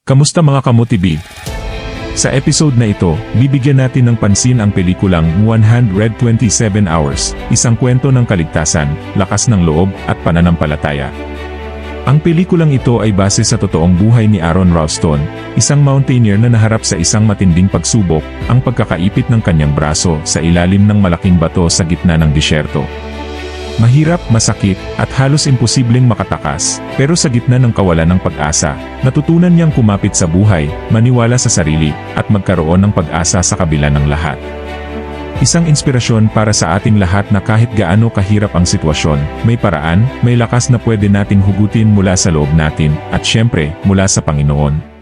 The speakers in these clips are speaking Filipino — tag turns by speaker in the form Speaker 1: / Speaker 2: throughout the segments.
Speaker 1: Kamusta mga kamutibig? Sa episode na ito, bibigyan natin ng pansin ang pelikulang 127 Hours, isang kwento ng kaligtasan, lakas ng loob, at pananampalataya. Ang pelikulang ito ay base sa totoong buhay ni Aaron Ralston, isang mountaineer na naharap sa isang matinding pagsubok, ang pagkakaipit ng kanyang braso sa ilalim ng malaking bato sa gitna ng disyerto. Mahirap, masakit, at halos imposibleng makatakas, pero sa gitna ng kawalan ng pag-asa, natutunan niyang kumapit sa buhay, maniwala sa sarili, at magkaroon ng pag-asa sa kabila ng lahat. Isang inspirasyon para sa ating lahat na kahit gaano kahirap ang sitwasyon, may paraan, may lakas na pwede nating hugutin mula sa loob natin, at syempre, mula sa Panginoon.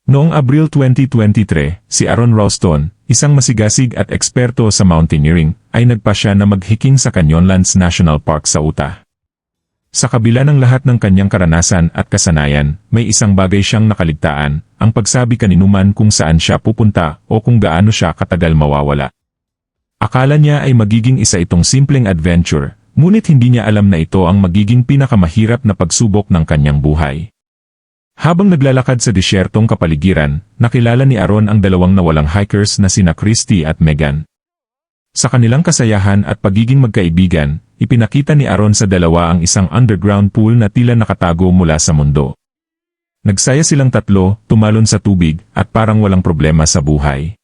Speaker 1: Noong Abril 2023, si Aaron Ralston, isang masigasig at eksperto sa mountaineering, ay nagpasya na maghiking sa Canyonlands National Park sa Utah. Sa kabila ng lahat ng kanyang karanasan at kasanayan, may isang bagay siyang nakaligtaan, ang pagsabi kaninuman kung saan siya pupunta o kung gaano siya katagal mawawala. Akala niya ay magiging isa itong simpleng adventure, ngunit hindi niya alam na ito ang magiging pinakamahirap na pagsubok ng kanyang buhay. Habang naglalakad sa disyertong kapaligiran, nakilala ni Aaron ang dalawang nawalang hikers na sina Christy at Megan. Sa kanilang kasayahan at pagiging magkaibigan, ipinakita ni Aaron sa dalawa ang isang underground pool na tila nakatago mula sa mundo. Nagsaya silang tatlo, tumalon sa tubig, at parang walang problema sa buhay.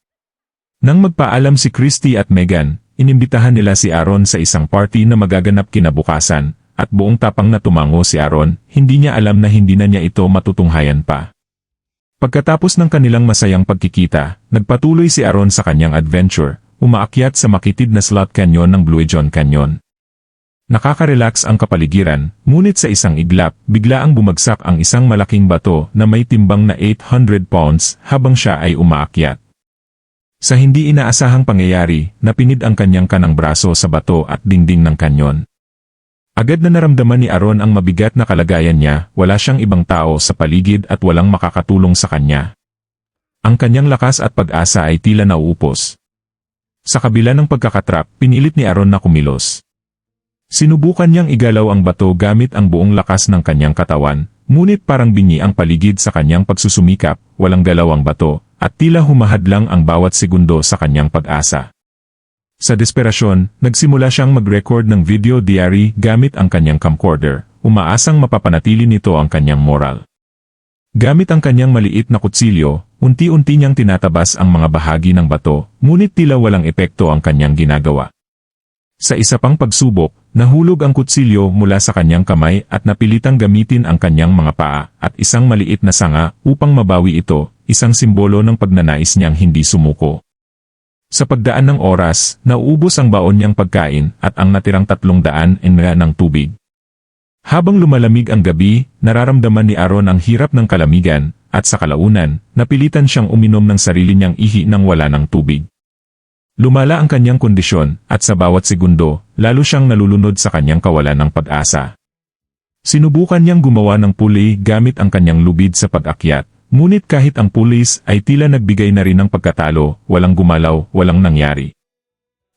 Speaker 1: Nang magpaalam si Christy at Megan, inimbitahan nila si Aaron sa isang party na magaganap kinabukasan, at buong tapang na tumango si Aaron, hindi niya alam na hindi na niya ito matutunghayan pa. Pagkatapos ng kanilang masayang pagkikita, nagpatuloy si Aaron sa kanyang adventure, umaakyat sa makitid na slot canyon ng Blue John Canyon. Nakaka-relax ang kapaligiran, ngunit sa isang iglap, biglaang bumagsak ang isang malaking bato na may timbang na 800 pounds habang siya ay umaakyat. Sa hindi inaasahang pangyayari, napinid ang kanyang kanang braso sa bato at dingding ng kanyon. Agad na naramdaman ni Aaron ang mabigat na kalagayan niya, wala siyang ibang tao sa paligid at walang makakatulong sa kanya. Ang kanyang lakas at pag-asa ay tila nauupos. Sa kabila ng pagkakatrap, pinilit ni Aaron na kumilos. Sinubukan niyang igalaw ang bato gamit ang buong lakas ng kanyang katawan, ngunit parang bingi ang paligid sa kanyang pagsusumikap, walang galaw ang bato, at tila humahadlang ang bawat segundo sa kanyang pag-asa. Sa desperasyon, nagsimula siyang mag-record ng video diary gamit ang kanyang camcorder, umaasang mapapanatili nito ang kanyang moral. Gamit ang kanyang maliit na kutsilyo, unti-unti niyang tinatabas ang mga bahagi ng bato, ngunit tila walang epekto ang kanyang ginagawa. Sa isa pang pagsubok, nahulog ang kutsilyo mula sa kanyang kamay at napilitang gamitin ang kanyang mga paa at isang maliit na sanga upang mabawi ito, isang simbolo ng pagnanais niyang hindi sumuko. Sa pagdaan ng oras, nauubos ang baon niyang pagkain at ang natirang 300 ml ng tubig. Habang lumalamig ang gabi, nararamdaman ni Aaron ang hirap ng kalamigan, at sa kalaunan, napilitan siyang uminom ng sarili niyang ihi nang wala ng tubig. Lumala ang kanyang kondisyon, at sa bawat segundo, lalo siyang nalulunod sa kanyang kawalan ng pag-asa. Sinubukan niyang gumawa ng pulley gamit ang kanyang lubid sa pag-akyat. Ngunit kahit ang pulis ay tila nagbigay na rin ng pagkatalo, walang gumalaw, walang nangyari.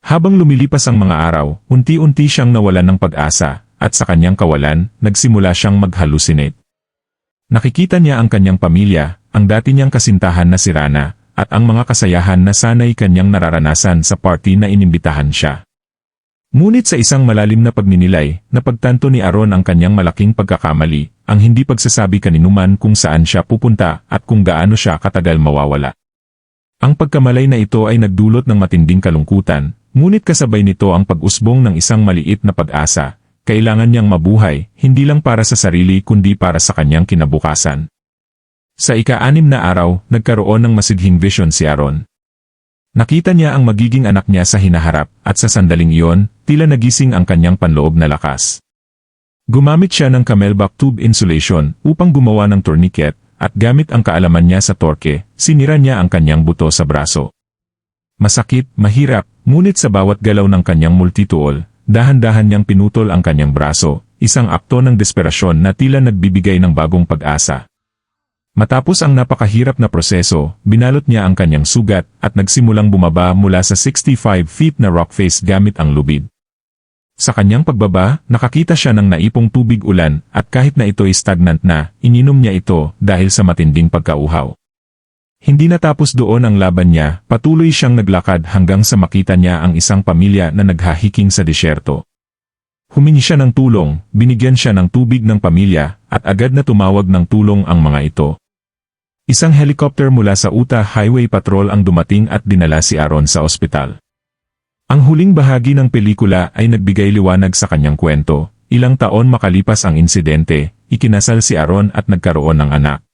Speaker 1: Habang lumilipas ang mga araw, unti-unti siyang nawalan ng pag-asa, at sa kanyang kawalan, nagsimula siyang mag-hallucinate. Nakikita niya ang kanyang pamilya, ang dati niyang kasintahan na si Rana, at ang mga kasayahan na sanay kanyang nararanasan sa party na inimbitahan siya. Ngunit sa isang malalim na pagninilay, napagtanto ni Aaron ang kanyang malaking pagkakamali, ang hindi pagsasabi kaninuman kung saan siya pupunta at kung gaano siya katagal mawawala. Ang pagkamalay na ito ay nagdulot ng matinding kalungkutan, ngunit kasabay nito ang pag-usbong ng isang maliit na pag-asa. Kailangan niyang mabuhay, hindi lang para sa sarili kundi para sa kanyang kinabukasan. Sa ika-6 na araw, nagkaroon ng masidhing vision si Aaron. Nakita niya ang magiging anak niya sa hinaharap, at sa sandaling iyon, tila nagising ang kanyang panloob na lakas. Gumamit siya ng camelback tube insulation upang gumawa ng tourniquet, at gamit ang kaalaman niya sa torque, sinira niya ang kanyang buto sa braso. Masakit, mahirap, ngunit sa bawat galaw ng kanyang multitool, dahan-dahan niyang pinutol ang kanyang braso, isang akto ng desperasyon na tila nagbibigay ng bagong pag-asa. Matapos ang napakahirap na proseso, binalot niya ang kanyang sugat at nagsimulang bumaba mula sa 65 feet na rock face gamit ang lubid. Sa kanyang pagbaba, nakakita siya ng naipong tubig ulan at kahit na ito'y stagnant na, ininom niya ito dahil sa matinding pagkauhaw. Hindi natapos doon ang laban niya, patuloy siyang naglakad hanggang sa makita niya ang isang pamilya na naghahiking sa disyerto. Humingi siya ng tulong, binigyan siya ng tubig ng pamilya, at agad na tumawag ng tulong ang mga ito. Isang helicopter mula sa Utah Highway Patrol ang dumating at dinala si Aaron sa ospital. Ang huling bahagi ng pelikula ay nagbigay liwanag sa kanyang kwento. Ilang taon makalipas ang insidente, ikinasal si Aaron at nagkaroon ng anak.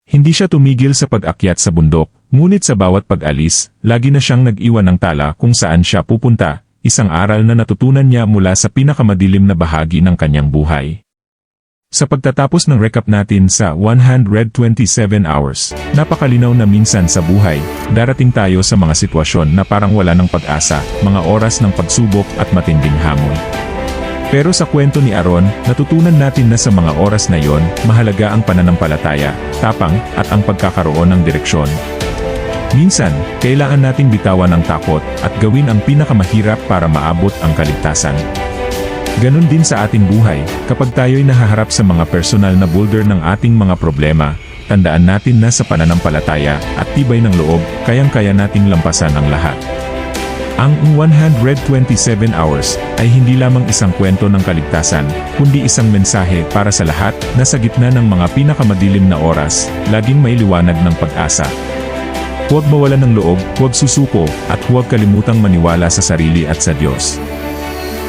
Speaker 1: Hindi siya tumigil sa pag-akyat sa bundok, ngunit sa bawat pag-alis, lagi na siyang nag-iwan ng tala kung saan siya pupunta, isang aral na natutunan niya mula sa pinakamadilim na bahagi ng kanyang buhay. Sa pagtatapos ng recap natin sa 127 hours, napakalinaw na minsan sa buhay, darating tayo sa mga sitwasyon na parang wala ng pag-asa, mga oras ng pagsubok at matinding hamon. Pero sa kwento ni Aaron, natutunan natin na sa mga oras na yon, mahalaga ang pananampalataya, tapang, at ang pagkakaroon ng direksyon. Minsan, kailangan nating bitawan ang takot at gawin ang pinakamahirap para maabot ang kaligtasan. Ganon din sa ating buhay, kapag tayo'y nahaharap sa mga personal na boulder ng ating mga problema, tandaan natin na sa pananampalataya at tibay ng loob, kayang-kaya nating lampasan ang lahat. Ang 127 hours ay hindi lamang isang kwento ng kaligtasan, kundi isang mensahe para sa lahat na sa gitna ng mga pinakamadilim na oras, laging may liwanag ng pag-asa. Huwag mawalan ng loob, huwag susuko, at huwag kalimutang maniwala sa sarili at sa Diyos.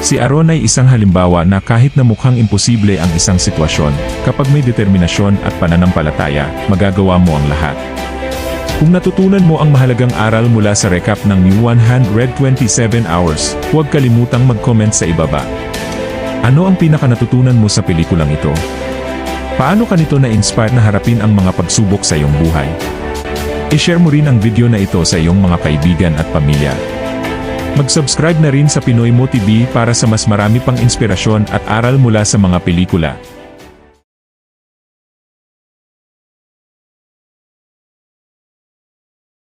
Speaker 1: Si Aaron ay isang halimbawa na kahit na mukhang imposible ang isang sitwasyon, kapag may determinasyon at pananampalataya, magagawa mo ang lahat. Kung natutunan mo ang mahalagang aral mula sa recap ng 127 hours, huwag kalimutang mag-comment sa ibaba. Ano ang pinaka-natutunan mo sa pelikulang ito? Paano ka nito na-inspire na harapin ang mga pagsubok sa iyong buhay? I-share mo rin ang video na ito sa iyong mga kaibigan at pamilya. Mag-subscribe na rin sa Pinoy Mo TV para sa mas marami pang inspirasyon at aral mula sa mga pelikula.